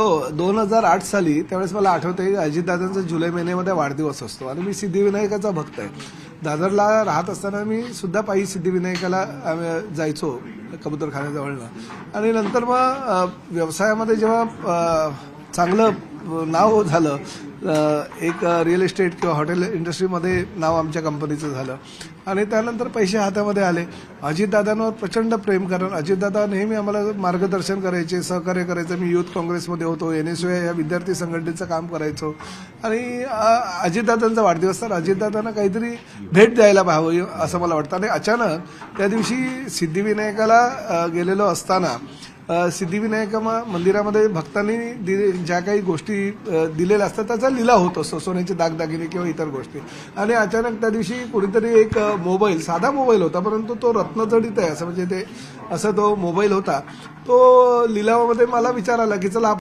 हो, 2008 साली त्यावेळेस मला आठवतंय अजितदादांचा जुलै महिन्यामध्ये वाढदिवस असतो आणि मी सिद्धिविनायकाचा भक्त आहे. दादरला राहत असताना मी सुद्धा पायी सिद्धिविनायकाला जायचो कबूतरखान्याजवळनं आणि नंतर मग व्यवसायामध्ये जेव्हा चांगलं नाव झालं, एक रिअल इस्टेट किंवा हॉटेल इंडस्ट्रीमध्ये नाव आमच्या कंपनीचं झालं आणि त्यानंतर पैसे हातामध्ये आले. अजितदादांवर प्रचंड प्रेम, कारण अजितदादा नेहमी आम्हाला मार्गदर्शन करायचे, सहकार्य करायचं. मी युथ काँग्रेसमध्ये होतो, NSY या विद्यार्थी संघटनेचं काम करायचो आणि अजितदादांचा वाढदिवस, तर अजितदादांना काहीतरी भेट द्यायला हवी असं मला वाटतं. आणि अचानक त्या दिवशी सिद्धिविनायकाला गेलेलो असताना सिद्धिविनायक मंदिरामध्ये भक्तांनी ज्या काही गोष्टी दिलेल्या असतात त्याचा लिलाव होत असतो, सोन्याचे दागदागिने किंवा इतर गोष्टी. आणि अचानक त्या दिवशी कोणीतरी एक मोबाईल, साधा मोबाईल होता परंतु तो रत्नजडित आहे असं, म्हणजे ते असं तो मोबाईल होता, तो लिलावामध्ये मला विचार आला की चला